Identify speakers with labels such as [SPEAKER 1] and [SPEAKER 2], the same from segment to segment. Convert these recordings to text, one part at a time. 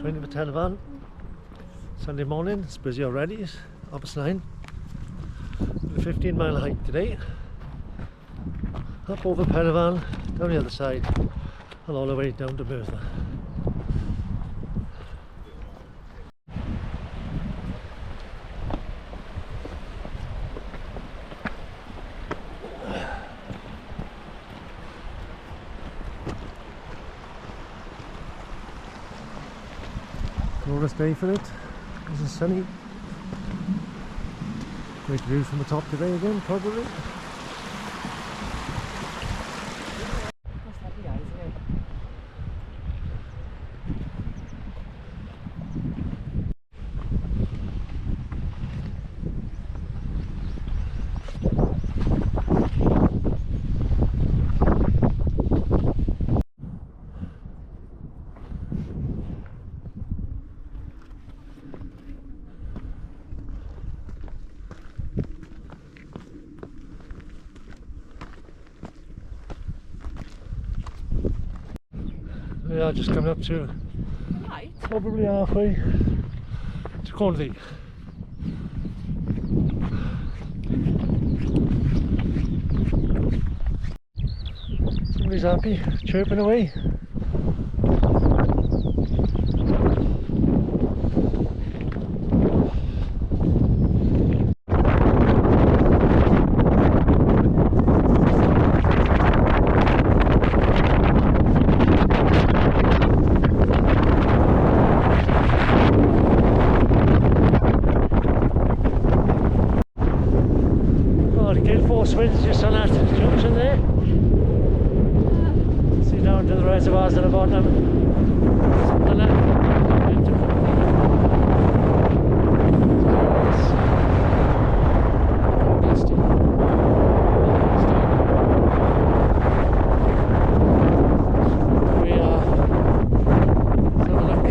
[SPEAKER 1] Training for Penyfan. Sunday morning, it's busy already, it's 9:30. 15-mile hike today. Up over Penyfan, down the other side, and all the way down to Merthyr. Glorious day for it. This is sunny. Great views from the top today again, probably. We are just coming up to probably halfway to Cornley. Somebody's happy, chirping away. Winds just on that junction there. See down to the reservoirs at the bottom. Something like that. We are. Let's have a look.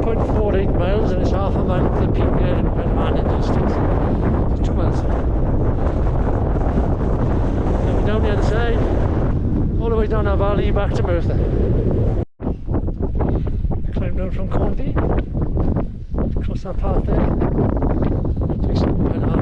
[SPEAKER 1] 1.48 miles and it's half a mile to the peak there in Penyfan in distance. It's 2 miles. Then we're down the other side, all the way down our valley back to Merthyr. Climb down from Cornley, cross that path there, takes us to Penyfan.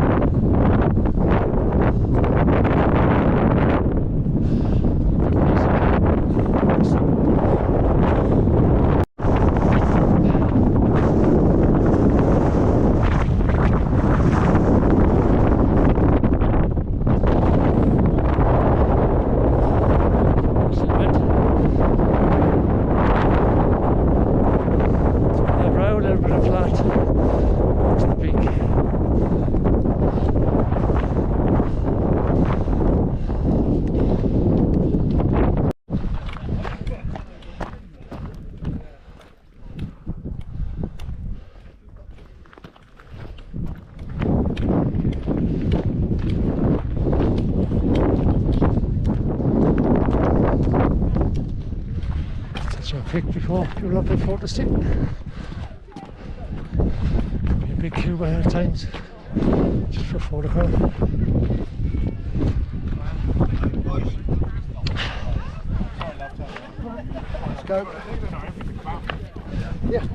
[SPEAKER 1] Pick before you're up at Ponsticill. Be a big queue by times just for a photograph. Let's go. Yeah.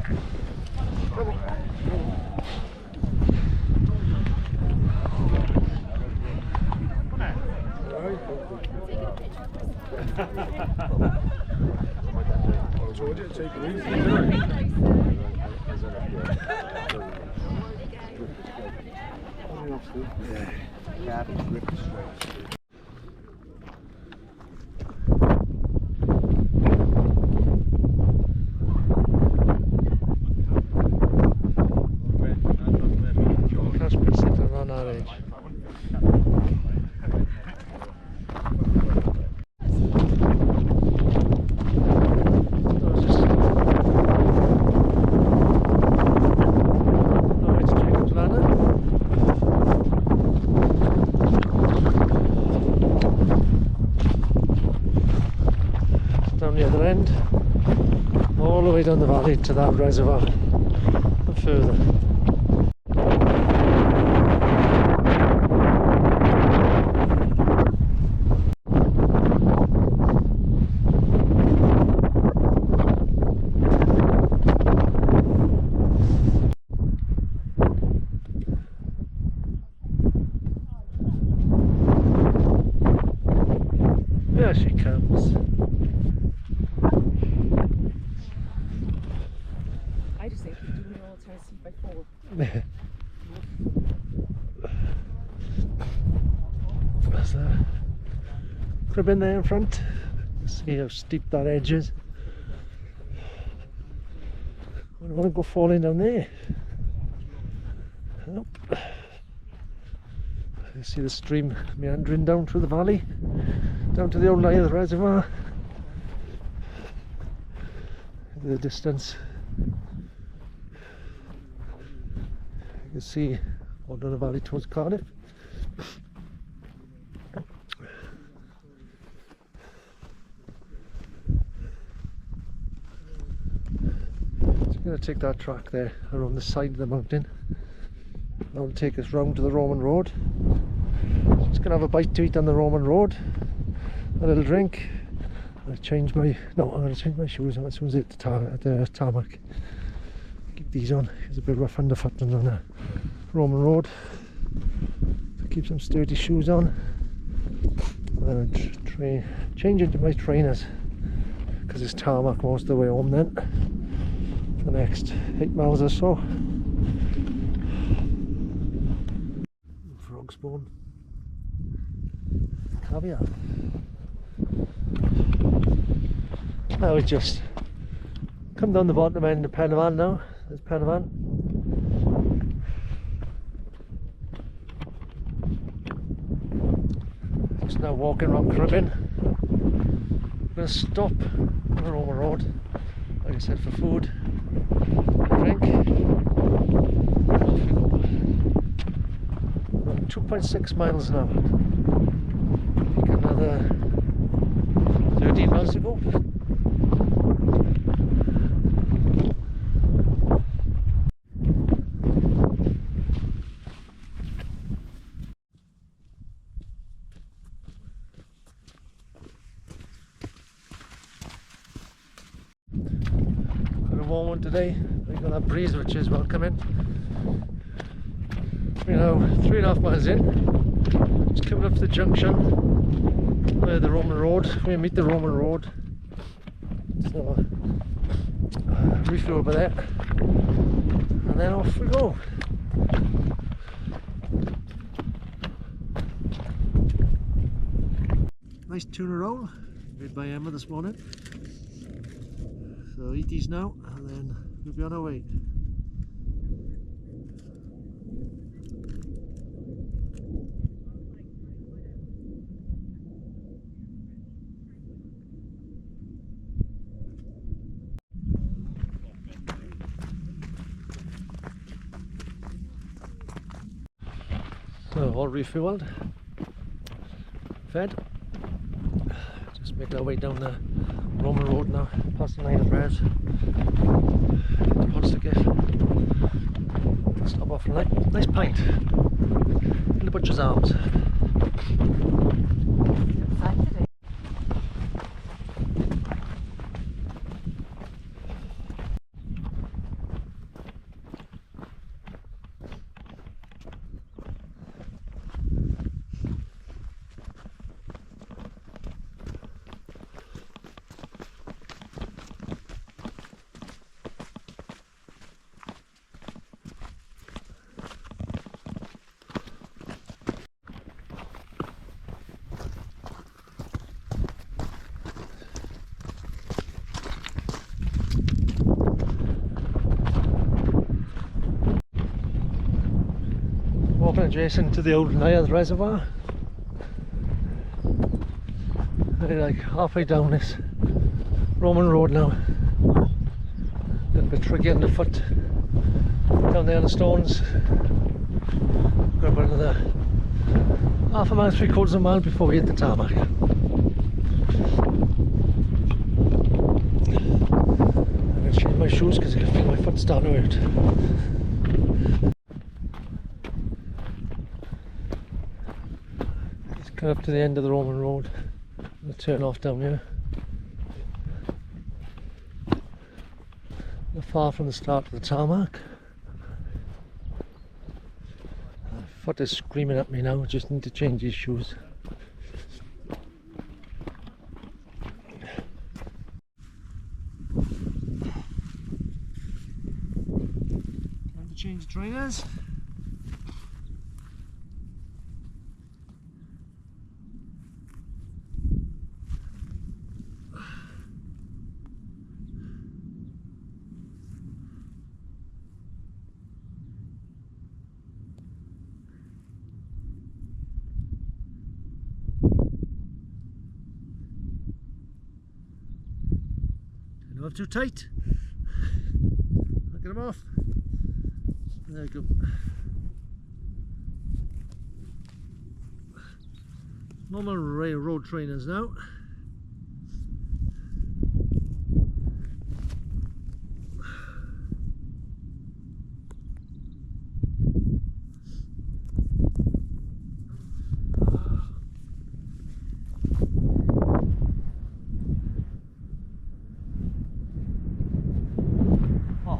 [SPEAKER 1] Come on.
[SPEAKER 2] Told you to take it easy. Yeah. Cabin grip straight.
[SPEAKER 1] That's pretty simple around our age. The other end, all the way down the valley to that reservoir and further. There's a crib in there in front. See how steep that edge is. I don't want to go falling down there. Nope. You see the stream meandering down through the valley, down to the old Merthyr reservoir. In the distance, you can see all down the valley towards Cardiff. Going to take that track there around the side of the mountain. That will take us round to the Roman road. Just going to have a bite to eat on the Roman road, a little drink. I'm going to change my shoes on as soon as I hit the tarmac. Keep these on. It's a bit rough underfoot on the Roman road. So keep some sturdy shoes on. And change into my trainers because it's tarmac most of the way home then. The next 8 miles or so. Frog spawn. Caviar. Now we just come down the bottom end of Penyfan now. There's Penyfan. Just now walking around Cribbin. We're going to stop on the Roman road, like I said, for food. Drink. Off we go. 2.6 miles now. Got another 13 miles to go. Got a warm one today. We got that breeze which is welcoming. We're now 3.5 miles in. Just coming up to the junction where the Roman road. We meet the Roman road. So refuel over there, and then off we go. Nice tuna roll made by Emma this morning. So eat these now, and then we'll be on our way. So all refueled, fed. Just make our way down the Roman road now, past the line of prayers to Ponsticill. Stop off for a nice pint in the Butcher's Arms. Walking adjacent to the old Merthyr reservoir. We're like halfway down this Roman road now. A little bit tricky underfoot. Down there on the stones. Got about another half a mile, 3/4 of a mile before we hit the tarmac. I'm going to change my shoes because I can feel my foot starting to hurt. Come up to the end of the Roman road. We'll turn off down here. Not far from the start of the tarmac. My foot is screaming at me now. I just need to change these shoes. Time to change trainers. Not too tight. I'll get them off. There we go. Normal railroad trainers now.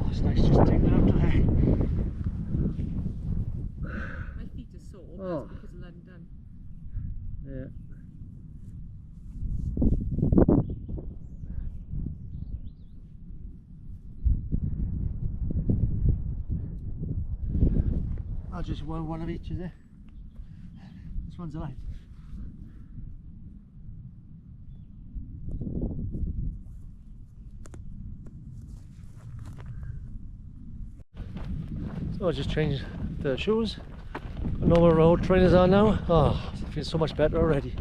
[SPEAKER 1] It's nice just taking it up to there.
[SPEAKER 3] My feet are sore
[SPEAKER 1] Oh.
[SPEAKER 3] because of London.
[SPEAKER 1] Yeah. I'll just one of each, is it? This one's a light. So I just changed the shoes. Normal road trainers on now. Oh, it feels so much better already.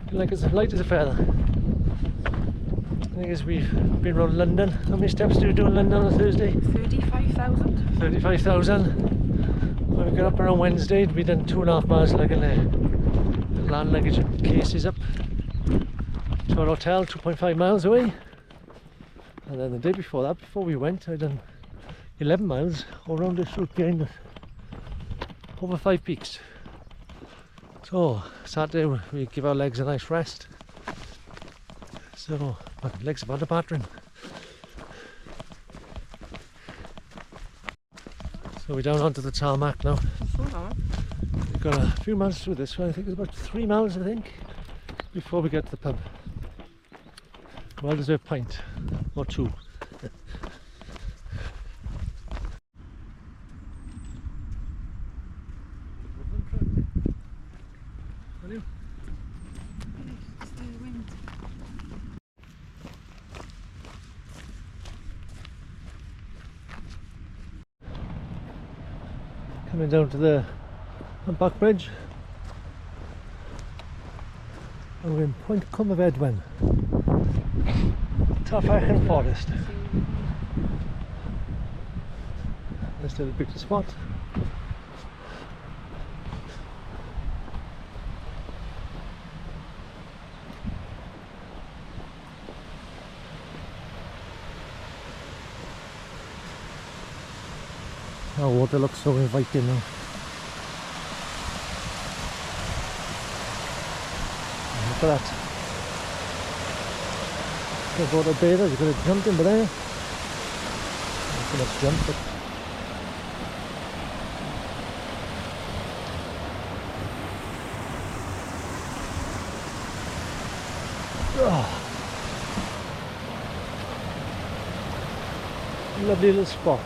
[SPEAKER 1] Feel like it's light as a feather. I guess we've been around London. How many steps do you do in London on a Thursday?
[SPEAKER 3] 35,000.
[SPEAKER 1] 35,000. When we got up around Wednesday, we done 2.5 miles like in the land luggage cases up to our hotel, 2.5 miles away. And then the day before that, before we went, I done 11 miles all around this route behind us, over 5 peaks. So Saturday we give our legs a nice rest. So my legs are under battering. So we're down onto the tarmac now. We've got a few miles through this one. I think it's about 3 miles, I think, before we get to the pub. Well deserved pint or two. Coming down to the back bridge, and we're in Point Edwen, Penyfan Forest. Nice little picture spot. Oh, water looks so inviting now. Look at that. There's water bather, you could have jumped in there. Not so much jump, but lovely little spot.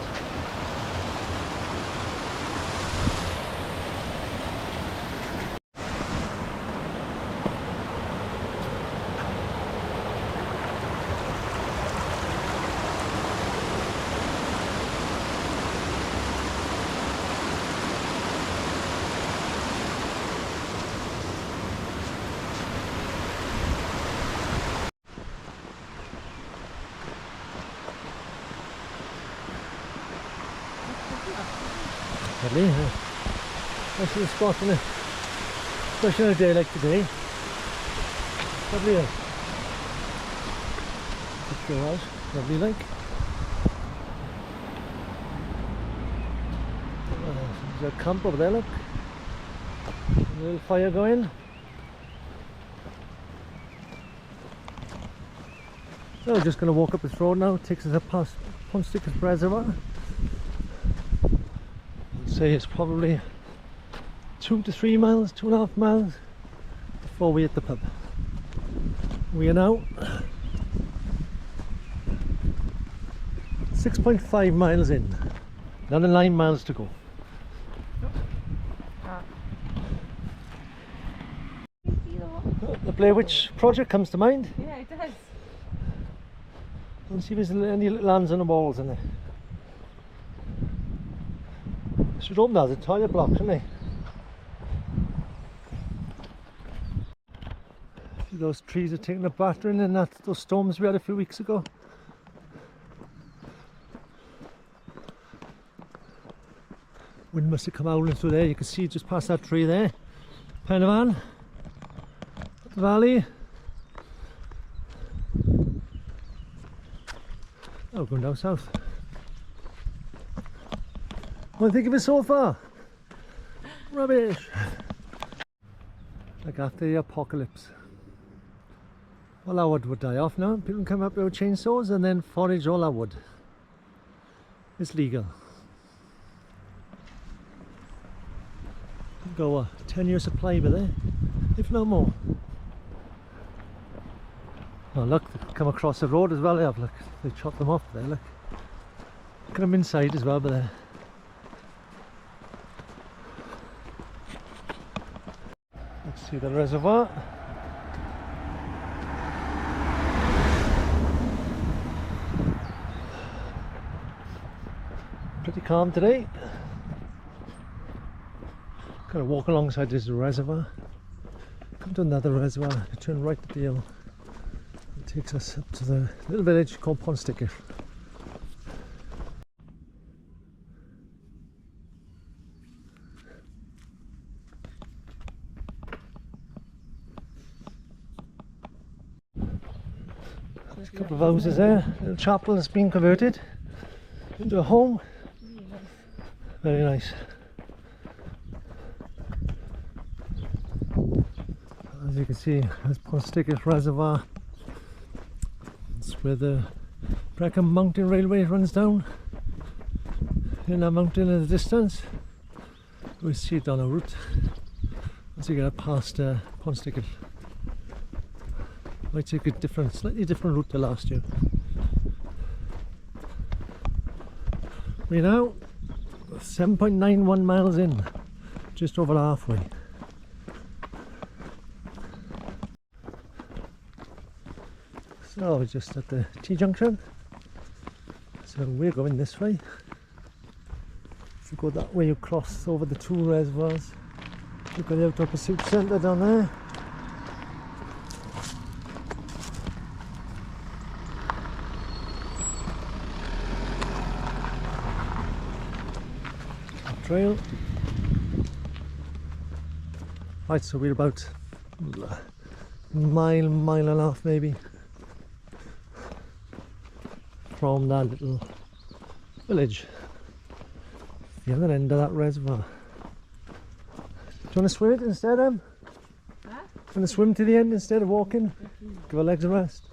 [SPEAKER 1] Lovely, huh? Nice little spot, isn't it? Especially on a day like today. Lovely, huh? Picture out, lovely like. There's a camp over there, look. A little fire going. So we're just going to walk up this road now. It takes us up past Ponsticill reservoir. Say it's probably 2 to 3 miles, 2.5 miles before we hit the pub. We are now 6.5 miles in. Another 9 miles to go. The Blair Witch Project comes to mind.
[SPEAKER 3] Yeah, it does.
[SPEAKER 1] Let's see if there's any lands on the walls in there. Should open that as a toilet block, shouldn't they? See, those trees are taking a battering in those storms we had a few weeks ago. Wind must have come howling through there. You can see just past that tree there. Penyfan, the valley. Oh, going down south. What do you think of it so far? Rubbish! Like after the apocalypse. All our wood would die off now. People come up with chainsaws and then forage all our wood. It's legal. Go a 10-year supply with there, if not more. Oh look, they come across the road as well. They have, look, they chop them off there. Look at them inside as well, but there. Let's see the reservoir. Pretty calm today. Gonna walk alongside this reservoir. Come to another reservoir. Turn right at the hill. It takes us up to the little village called Ponsticill. There's a couple of houses there. A little chapel that's been converted into a home. Very nice. As you can see, there's Ponsticill Reservoir. It's where the Brecon Mountain Railway runs down in that mountain in the distance. We see it on a route as you get past Ponsticill. Might take a slightly different route to last year. We're now 7.91 miles in, just over halfway. So we're just at the T-junction, so we're going this way. If you go that way you cross over the two reservoirs. Look at the Outdoor Pursuit Centre down there. Trail. Right, so we're about a mile and a half maybe from that little village, the other end of that reservoir. Do you want to swim it instead, Em? Huh? Do you want to swim to the end instead of walking? Give our legs a rest.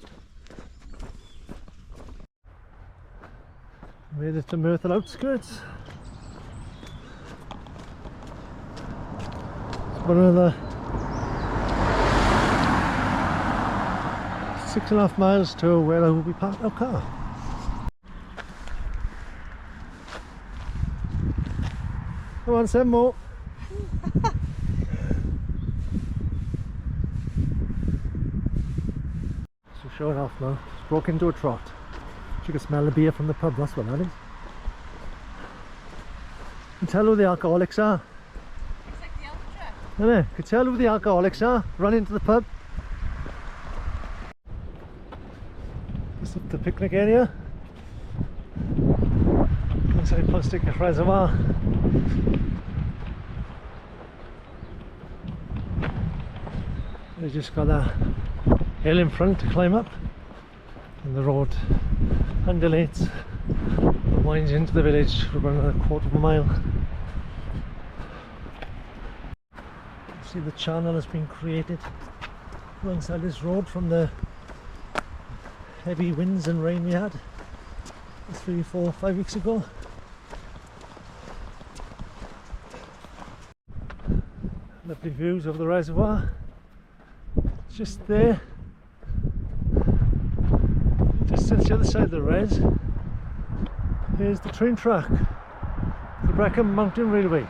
[SPEAKER 1] Made it to Merthyr outskirts. It's about another 6.5 miles to where I will be parked our car. Come on, 7 more. So showing off now. It's broke into a trot. You can smell the beer from the pub, that's what that is. You can tell who the alcoholics are.
[SPEAKER 3] It's like the ultra.
[SPEAKER 1] Isn't it? You can tell who the alcoholics are. Run into the pub. Just up the picnic area. Inside Ponsticill Reservoir. They just got a hill in front to climb up, and the road undulates and winds into the village for about another 1/4 mile. You see the channel has been created alongside this road from the heavy winds and rain we had 3, 4, 5 weeks ago. Lovely views of the reservoir. It's just there, just since the other side of the res. Here's the train track. Brecon Mountain Railway.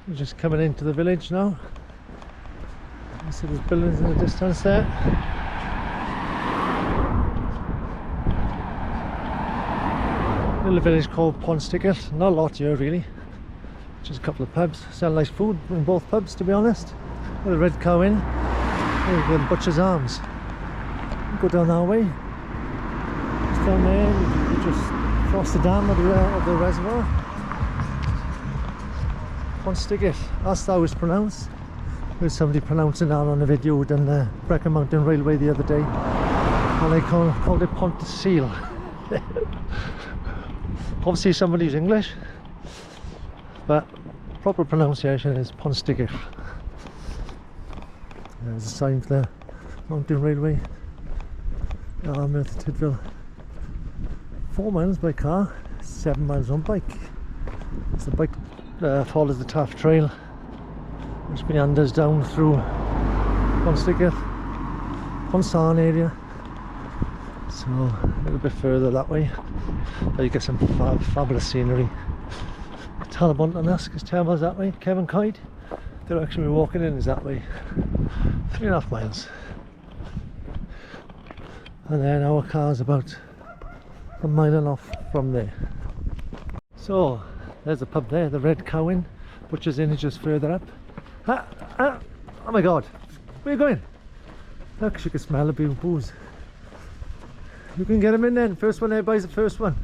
[SPEAKER 1] We're just coming into the village now. You see there's buildings in the distance there. Little village called Ponsticill. Not a lot here really. Just a couple of pubs. Sell nice food in both pubs, to be honest. With a red cow in. There's the Butcher's Arms. Go down that way. Just down there, you just cross the dam of the reservoir. Ponsticill, that's how it's pronounced. There's somebody pronouncing that on a video who done the Brecon Mountain Railway the other day, and they called it Ponsticill. Obviously somebody who's English, but proper pronunciation is Ponsticill. There's a sign for the mountain railway. Merthyr Tydfil. 4 miles by car, 7 miles on bike. It's the bike follows the Taff Trail, which meanders down through Ponsticill, Ponsticill area. So a little bit further that way, but you get some fabulous scenery. Talabont and us, because 10 miles that way. Kevin Kite, they're actually walking in is that way. 3.5 miles. And then our car's about a mile and off from there. So there's a pub there, the Red Cow Inn. Butcher's Inn is just further up. Oh my god, where are you going? Look, you can smell the booze. You can get him in then. First one there buys the first one.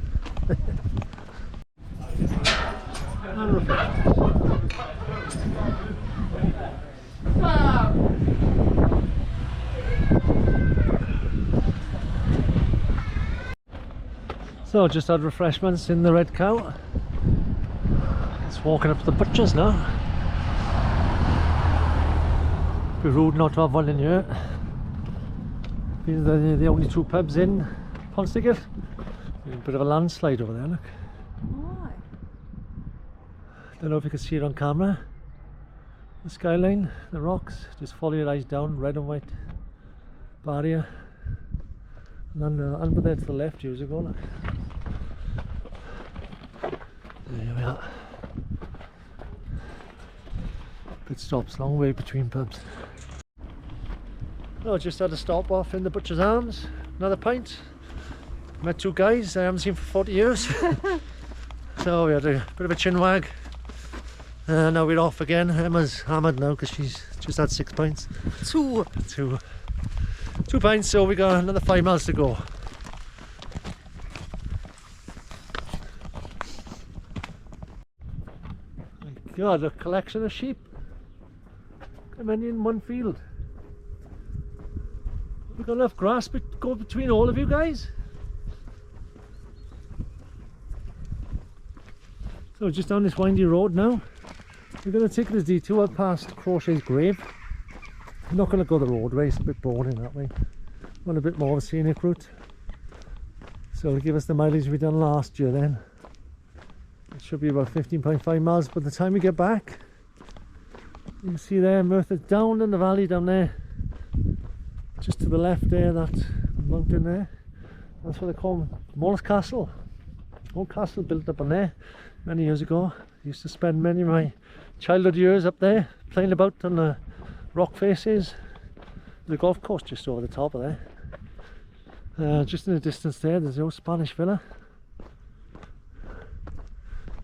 [SPEAKER 1] So just had refreshments in the Red Cow. It's walking up to the butcher's now. Be rude not to have one in here. These are the only 2 pubs in Ponsticill. A bit of a landslide over there, look.
[SPEAKER 3] Why?
[SPEAKER 1] Don't know if you can see it on camera. The skyline, the rocks, just follow your eyes down, red and white barrier. And then under there to the left years ago, look. There we are. Pit stops, long way between pubs. Oh, just had a stop off in the Butcher's Arms, another pint. Met 2 guys I haven't seen for 40 years. So we had a bit of a chin wag. Now we're off again. Emma's hammered now because she's just had 6 pints. 2 pints, so we got another 5 miles to go. My God, a collection of sheep. How many in one field? We got enough grass go between all of you guys? So just down this windy road now. We're going to take this detour past Crochet's grave. We're not going to go the roadway, it's a bit boring that way. Want a bit more of a scenic route. So it'll give us the mileage we done last year then. It should be about 15.5 miles by the time we get back. You can see there, Merthyr down in the valley down there. Just to the left there, that mountain there. That's what they call Moll's Castle. Old castle built up on there many years ago. I used to spend many of my childhood years up there playing about on the rock faces. There's a golf course just over the top of there. Just in the distance there, there's the old Spanish villa.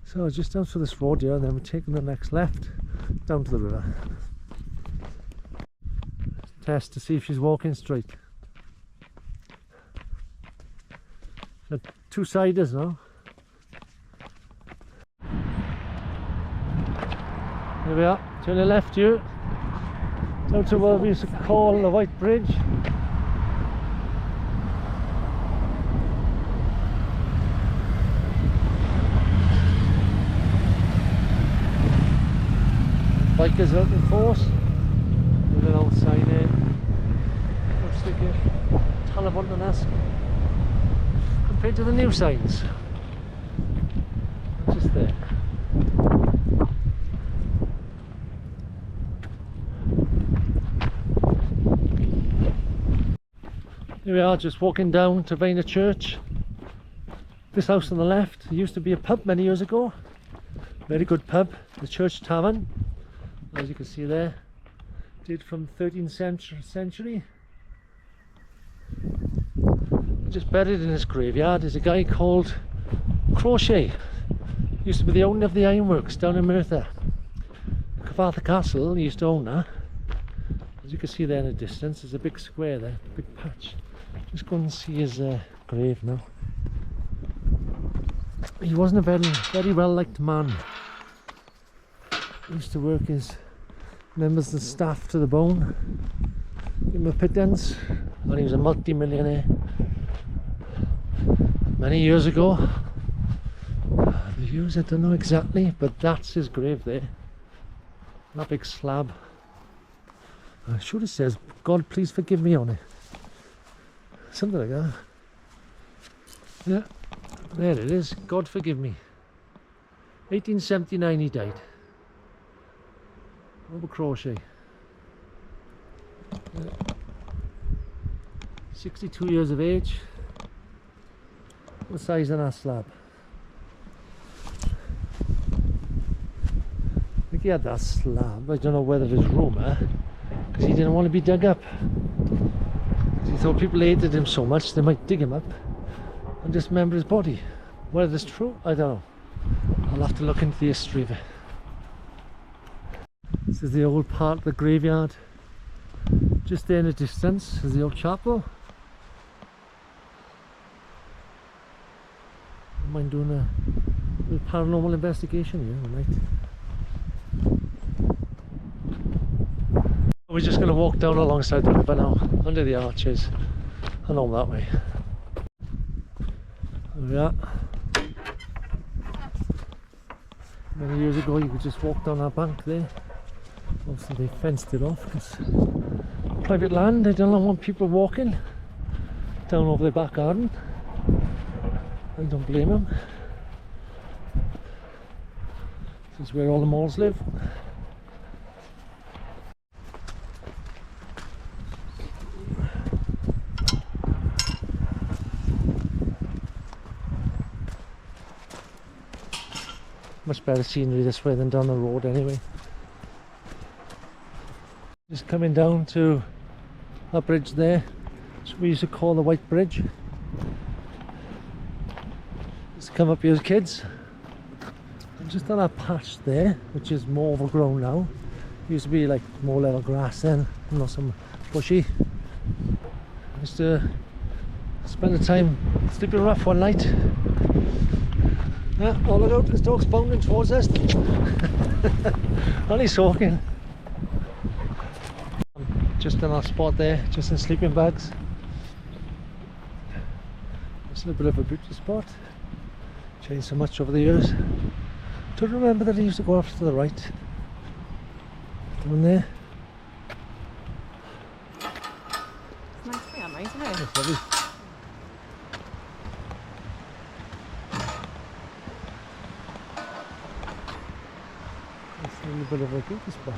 [SPEAKER 1] So just down to this road here, and then we're taking the next left down to the river. Test to see if she's walking straight. So 2-siders now. Here we are, turn the left here, down to what we used to call the White Bridge. bikers out in force. With an old sign there. Looks like a Talabont and us. Compared to the new signs. Just there. Here we are, just walking down to Brecon Church. This house on the left, there used to be a pub many years ago. Very good pub, the Church Tavern, as you can see there. Did from 13th century. Just buried in this graveyard is a guy called Crochet. Used to be the owner of the ironworks down in Merthyr. Carmarthen Castle, he used to own that. As you can see there in the distance, there's a big square there, big patch. Just go and see his grave now. He wasn't a very well liked man. He used to work his members of the staff to the bone, give him a pittance, and he was a multi-millionaire. Many years ago, the views I don't know exactly, but that's his grave there. That big slab. I'm sure it says, "God please forgive me" on it. Something like that. Yeah, there it is. God forgive me. 1879 he died. Robert Crochet. Yeah. 62 years of age. What size on that slab? I think he had that slab. I don't know whether it's rumour, because he didn't want to be dug up. He thought people hated him so much they might dig him up and dismember his body. Whether it's true, I don't know. I'll have to look into the history of it. This is the old part of the graveyard. Just there in the distance is the old chapel. I mind doing a little paranormal investigation here tonight. We're just going to walk down alongside the river now, under the arches, and on that way. There we are. Many years ago you could just walk down that bank there. Obviously they fenced it off because private land, they don't want people walking down over their back garden. I don't blame them. This is where all the moles live. Much better scenery this way than down the road anyway. Just coming down to that bridge there, which we used to call the White Bridge. Just come up here as kids. And just on that patch there, which is more overgrown now. Used to be like more level grass then, not some bushy. Used to spend the time sleeping rough one night. Yeah, oh look out, this dog's bounding towards us. Only talking. Just in that spot there, just in sleeping bags. It's a bit of a beauty spot. Changed so much over the years. Don't remember that I used to go off to the right. Down there.
[SPEAKER 3] It's nice to be on, isn't it?
[SPEAKER 1] That's lovely. It's a little bit of a beauty spot.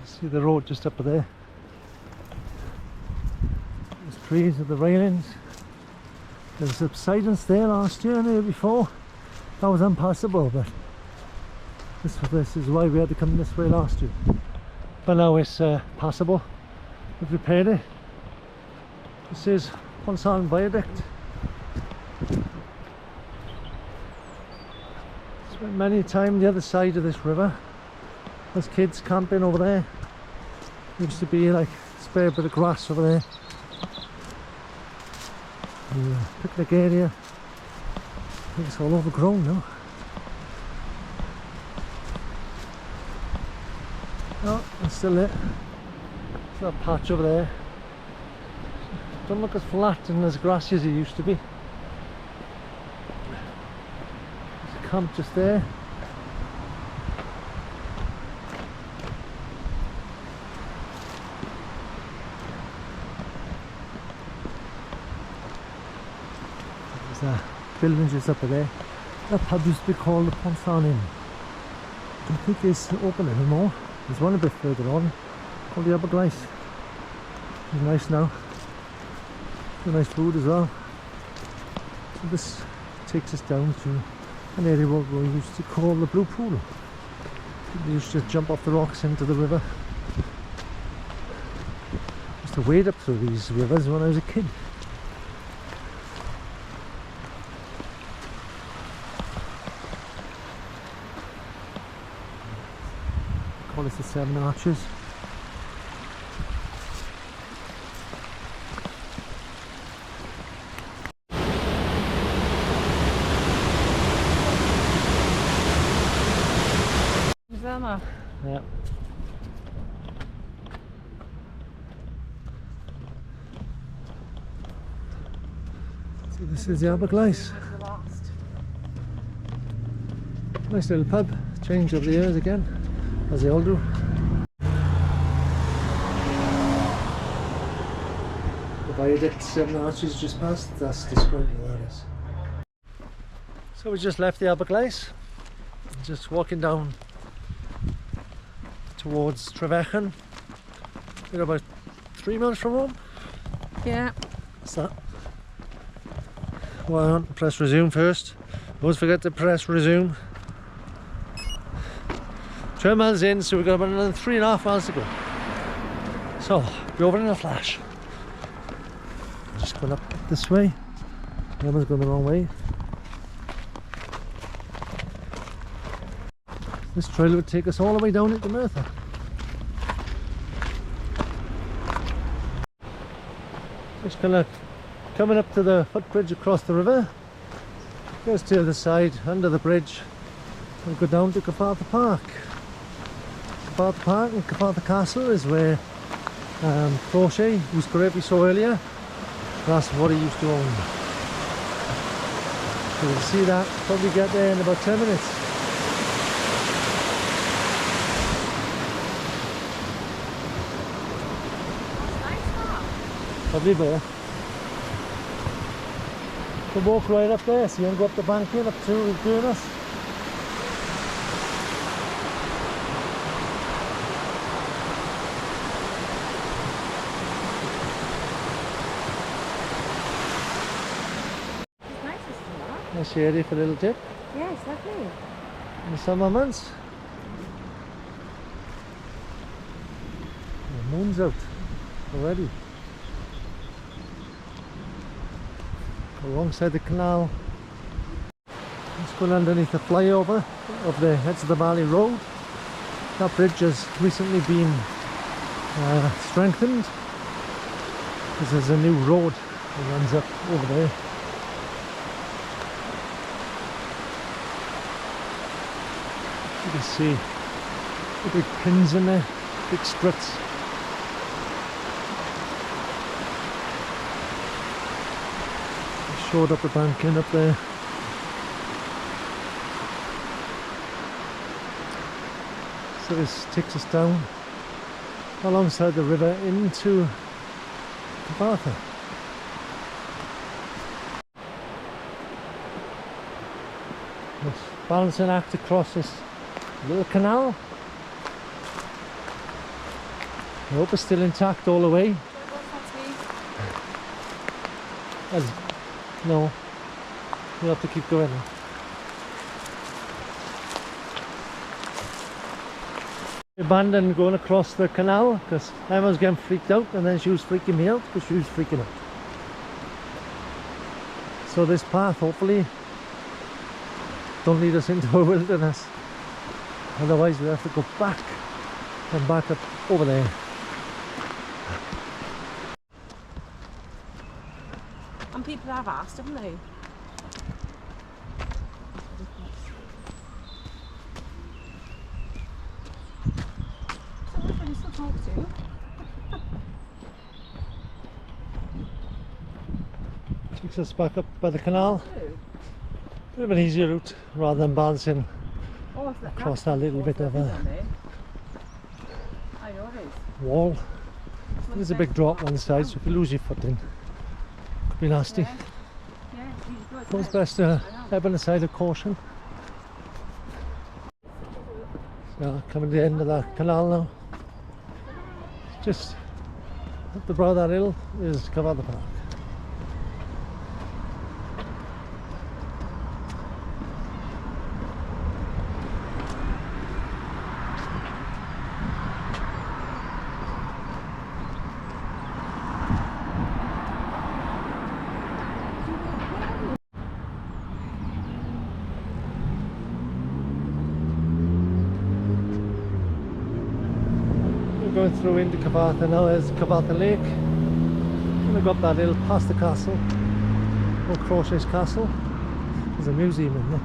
[SPEAKER 1] See the road just up there. There's trees at the railings. There was subsidence there last year and the year before. That was impassable, but this is why we had to come this way last year. But now it's passable. We've repaired it. This is Ponsticill Viaduct. Spent many a time the other side of this river. There's kids camping over there. Used to be like a spare bit of grass over there. The picnic area. I think it's all overgrown now. Oh, it's still there. There's that patch over there. Don't look as flat and as grassy as it used to be. There's a camp just there. There's building just up there. That pub used to be called the Penyfan Inn. I don't think it's open anymore. There's one a bit further on called the Upper Gleis. It's nice now. It's nice food as well. So this takes us down to an area what we used to call the Blue Pool. People used to jump off the rocks into the river. I used to wade up through these rivers when I was a kid. Call this the Seven Arches. Yeah. So this is the Upper Gleis. Nice little pub. Changed over the years again, as they all do. The viaduct Seven Arches just passed. That's describing where that is. So we just left the Upper Gleis. Just walking down towards Brecon. We're about 3 miles from home.
[SPEAKER 3] Yeah.
[SPEAKER 1] What's that? Well, I want to press resume first. Don't forget to press resume. 12 miles in, so we've got about another 3.5 miles to go. So, be over in a flash. Just going up this way. The other's going the wrong way. This trail would take us all the way down into Merthyr. Just kind of coming up to the footbridge across the river. Goes to the other side, under the bridge, and go down to Carmarthen Park. Carmarthen Park and Carmarthen Castle is where Crochet, whose grave we saw earlier, that's what he used to own. So we'll see that, probably get there in about 10 minutes. Lovely there. We'll walk right up there, so you can go up the bank in, up to Gurnus.
[SPEAKER 3] It's nice, isn't it?
[SPEAKER 1] Nice area for a little dip
[SPEAKER 3] Yeah, it's lovely.
[SPEAKER 1] in the summer months. The moon's out already. Alongside the canal. It's going underneath the flyover of the Heads of the Valley Road. That bridge has recently been strengthened because there's a new road that runs up over there. You can see the big pins in there, big struts. Showed up the bank end up there. So this takes us down alongside the river into Carmarthen. This balancing act across this little canal. I hope it's still intact all the way. No, we'll have to keep going. We abandoned going across the canal because Emma was getting freaked out, and then she was freaking me out because she was freaking out. So this path hopefully don't lead us into a wilderness, otherwise we'll have to go back and back up over there.
[SPEAKER 3] And people have asked, haven't they? Someone can still talk to.
[SPEAKER 1] Takes us back up by the canal. Bit of an easier route rather than balancing
[SPEAKER 3] Oh,
[SPEAKER 1] across that little bit of a
[SPEAKER 3] I know it is.
[SPEAKER 1] wall. There's a big drop on the side, so if you lose your footing, could be nasty.
[SPEAKER 3] Yeah, he's good.
[SPEAKER 1] So it's best to err on the side of caution. So coming to the end of that canal now. Just up the brow of that hill is Cavada Park. Going through into Cavartha now. There's Cavartha Lake. Gonna go up that hill past the castle, Old Crauchete's castle. There's a museum in there.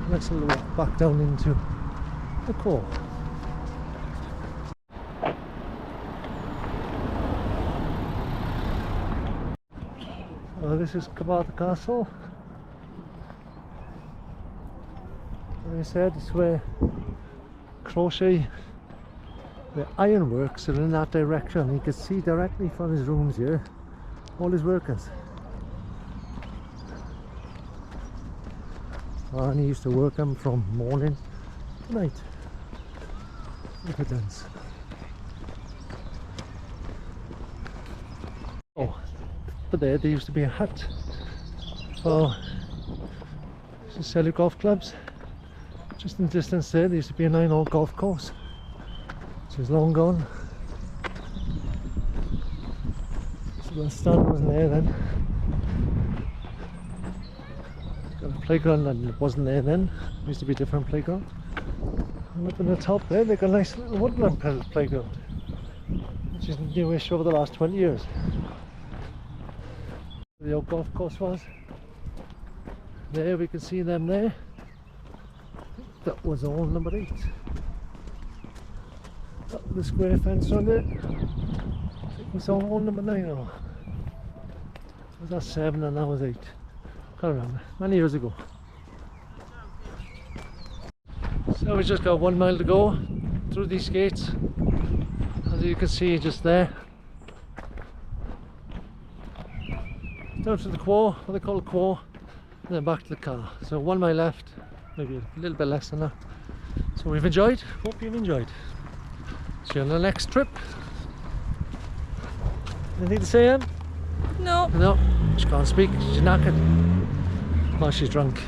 [SPEAKER 1] Next little walk back down into the core. This is Cavartha Castle. Like I said, it's where Crauchete, the ironworks are in that direction. You can see directly from his rooms here all his workers. And he used to work them from morning to night. Look at that. Oh, but there used to be a hut for to sell you golf clubs. Just in the distance there used to be a 9-hole golf course, which is long gone. So the stand wasn't there then. Got a playground that wasn't there then. It used to be a different playground. And up in the top there they've got a nice little woodland playground, which is newish over the last 20 years. The old golf course was. There we can see them there. That was all number 8. That was the square fence on it. It was all number 9 now. Was that 7 and that was 8? Can't remember. Many years ago. So we just got 1 mile to go through these gates. As you can see just there. Down to the quay, what they call a quay, and then back to the car. So 1 mile left. Maybe a little bit less than that. So we've enjoyed. Hope you've enjoyed. See you on the next trip. Anything to say, Anne?
[SPEAKER 3] No.
[SPEAKER 1] No, she can't speak. She's knackered. Well, she's drunk.